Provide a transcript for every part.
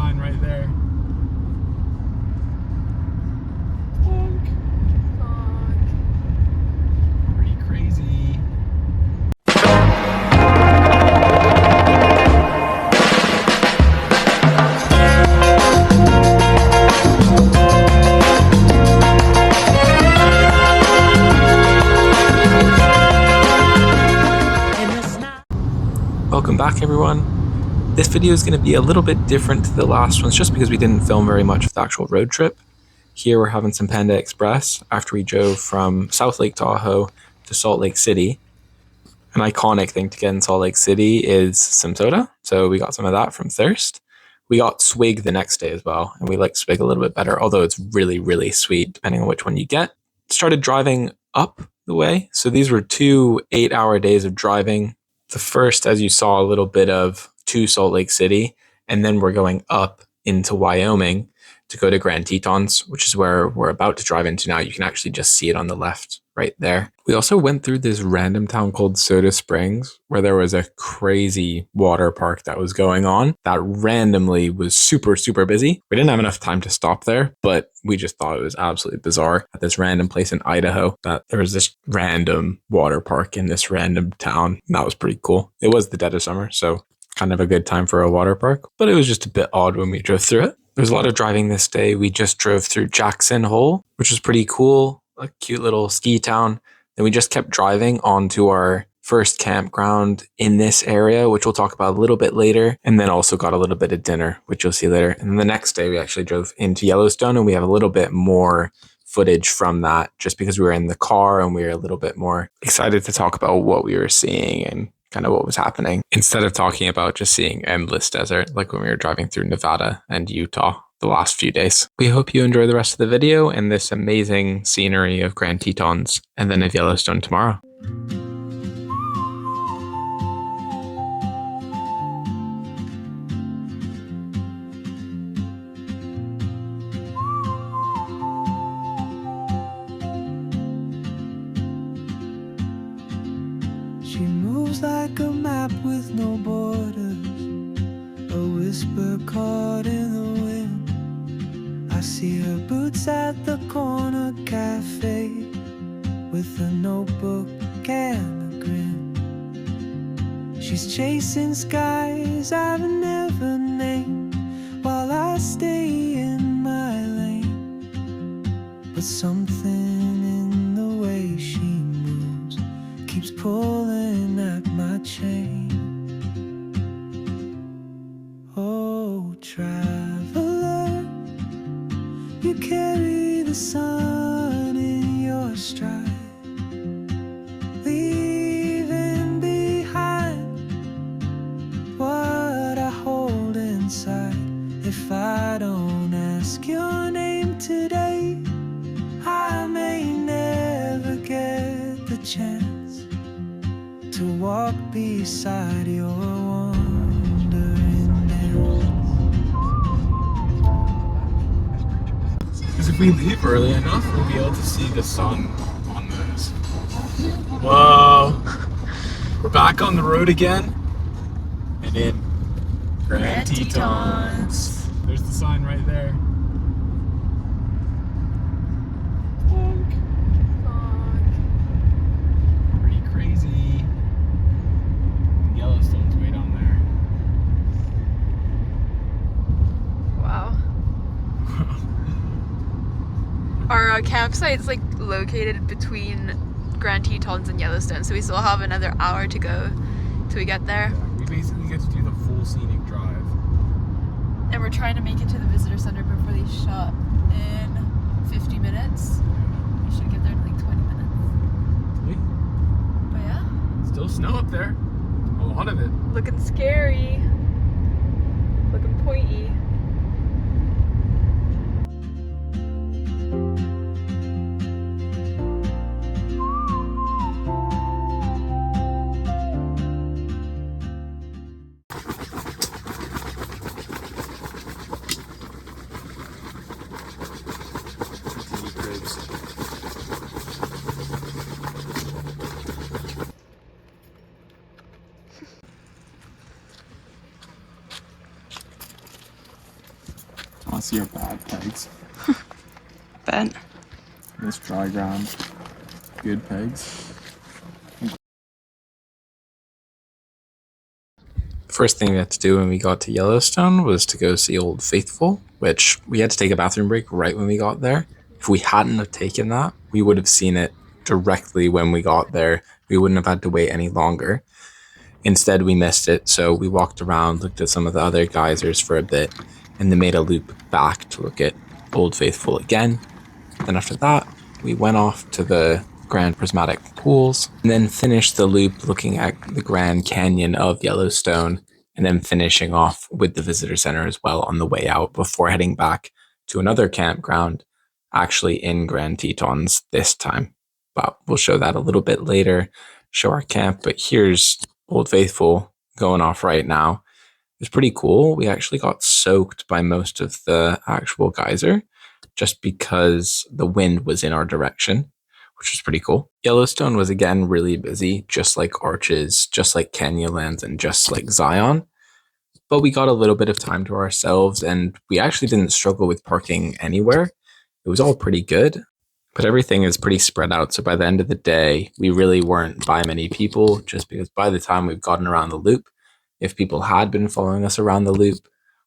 sign right there. Pretty crazy. Welcome back, everyone. This video is going to be a little bit different to the last ones just because we didn't film very much of the actual road trip. Here we're having some Panda Express after we drove from South Lake Tahoe to Salt Lake City. An iconic thing to get in Salt Lake City is some soda, so we got some of that from Thirst. We got Swig the next day as well, and we like Swig a little bit better, although it's really, really sweet depending on which one you get. Started driving up the way, so these were 2 8-hour days of driving. The first, as you saw, a little bit of to Salt Lake City, and then we're going up into Wyoming to go to Grand Tetons, which is where we're about to drive into now. You can actually just see it on the left right there. We also went through this random town called Soda Springs, where there was a crazy water park that was going on that randomly was super, super busy. We didn't have enough time to stop there, but we just thought it was absolutely bizarre at this random place in Idaho that there was this random water park in this random town. And that was pretty cool. It was the dead of summer, so kind of a good time for a water park, but it was just a bit odd when we drove through it. There was a lot of driving this day. We just drove through Jackson Hole, which was pretty cool, a cute little ski town. Then we just kept driving onto our first campground in this area, which we'll talk about a little bit later, and then also got a little bit of dinner, which you'll see later. And then the next day we actually drove into Yellowstone, and we have a little bit more footage from that just because we were in the car and we were a little bit more excited to talk about what we were seeing and kind of what was happening, instead of talking about just seeing endless desert like when we were driving through Nevada and Utah the last few days. We hope you enjoy the rest of the video and this amazing scenery of Grand Tetons and then of Yellowstone tomorrow. She moves like a map with no borders, a whisper caught in the wind. I see her boots at the corner cafe with a notebook and a grin. She's chasing skies I've never named while I stay in my lane. But something in the way she moves keeps pulling at my chain. Oh, traveler, you carry the sun in your stride, leaving behind what I hold inside. If I don't ask your name today, I may never get the chance to walk beside your wandering dance. Because if we leave early enough, we'll be able to see the sun on this. Whoa! We're back on the road again and in Grand Tetons. There's the sign right there. Pretty crazy. Yellowstone's way down there. Wow. Our campsite's like located between Grand Tetons and Yellowstone, so we still have another hour to go till we get there. We basically get to do the full scenic drive. And we're trying to make it to the visitor center before they shut in 50 minutes. We should get there in like 20 minutes. Sweet. But yeah. Still snow up there. A lot of it. Looking scary. Looking pointy. want to see our bad pegs. Bet. This dry ground, good pegs. First thing we had to do when we got to Yellowstone was to go see Old Faithful, which we had to take a bathroom break right when we got there. If we hadn't have taken that, we would have seen it directly when we got there. We wouldn't have had to wait any longer. Instead, we missed it, so we walked around, looked at some of the other geysers for a bit, and then made a loop back to look at Old Faithful again. Then after that, we went off to the Grand Prismatic Pools, and then finished the loop looking at the Grand Canyon of Yellowstone, and then finishing off with the visitor center as well on the way out before heading back to another campground, actually in Grand Tetons this time. But we'll show that a little bit later, show our camp. But here's Old Faithful going off right now. It's pretty cool. We actually got soaked by most of the actual geyser just because the wind was in our direction, which was pretty cool. Yellowstone was again really busy, just like Arches, just like Canyonlands, and just like Zion. But we got a little bit of time to ourselves, and we actually didn't struggle with parking anywhere. It was all pretty good, but everything is pretty spread out. So by the end of the day, we really weren't by many people, just because by the time we've gotten around the loop, if people had been following us around the loop,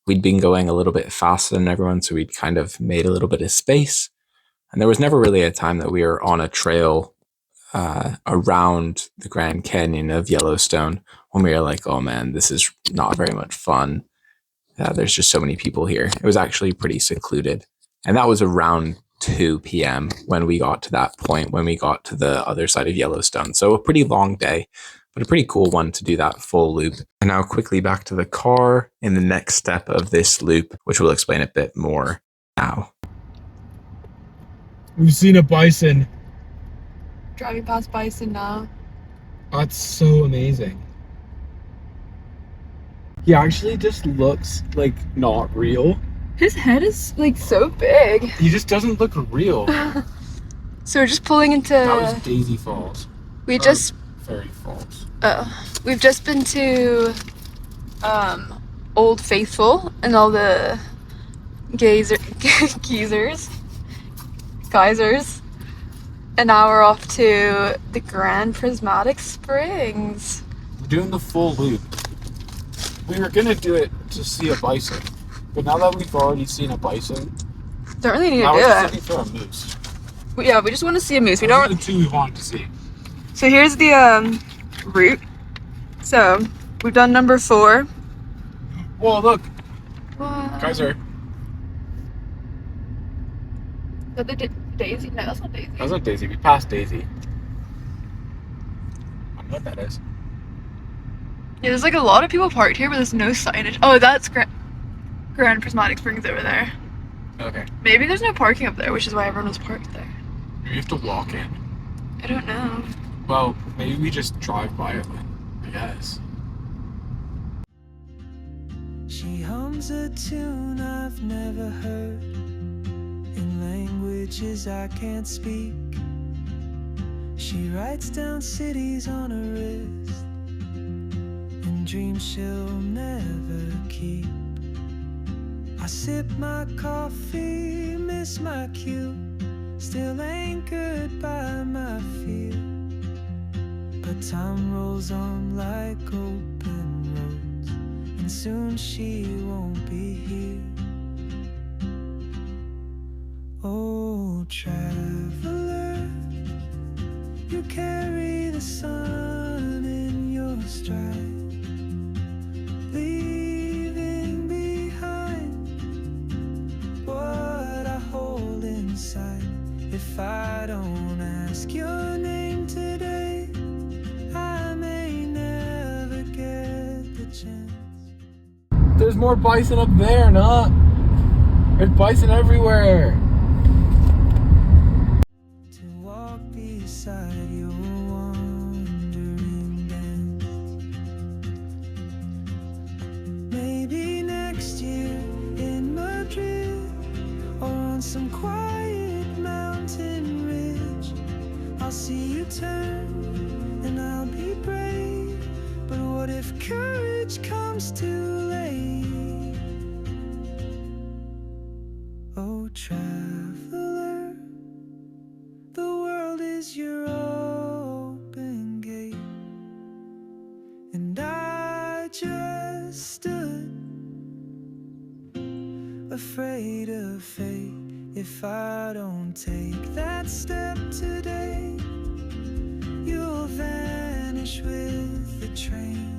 we'd been going a little bit faster than everyone, so we'd kind of made a little bit of space. And there was never really a time that we were on a trail around the Grand Canyon of Yellowstone when we were like, oh man, this is not very much fun. There's just so many people here. It was actually pretty secluded. And that was around 2 p.m. when we got to that point, when we got to the other side of Yellowstone. So a pretty long day, but a pretty cool one to do that full loop. And now quickly back to the car in the next step of this loop, which we'll explain a bit more now. We've seen a bison. Driving past bison now. That's so amazing. He actually just looks like not real. His head is like so big. He just doesn't look real. So we're just pulling into. That was Daisy Falls. We just. Fairy Falls. We've just been to Old Faithful and all the geysers. And now we're off to the Grand Prismatic Springs. We're doing the full loop. We were gonna do it to see a bison, but now that we've already seen a bison, Don't really need to now do we're just it. looking for a moose. Yeah, we just want to see a moose. We Those are don't. the two we wanted to see. So here's the route. So we've done number 4. Whoa, look, What? geyser. Is that the Daisy? No, that's not Daisy. That's not Daisy. We passed Daisy. I don't know what that is. Yeah, there's like a lot of people parked here, but there's no signage. Oh, that's Grand Prismatic Springs over there. Okay. Maybe there's no parking up there, which is why everyone was parked there. Maybe you have to walk in. I don't know. Well, maybe we just drive by it then, I guess. She hums a tune I've never heard in languages I can't speak. She writes down cities on her wrist and dreams she'll never keep. I sip my coffee, miss my cue, still anchored by my fear. But time rolls on like open roads, and soon she won't be here. Oh, traveler, you carry the sun in your stride, leaving behind what I hold inside. If I don't ask your name today, I may never get the chance. There's more bison up there, not? There's bison everywhere. To walk beside your wandering dance. Maybe next year in Madrid, or on some quiet mountain ridge, I'll see you turn and I'll be brave. But what if courage comes too late? Oh, traveler, the world is your open gate, and I just stood afraid of fate. If I don't take that step today, you'll vanish with the train.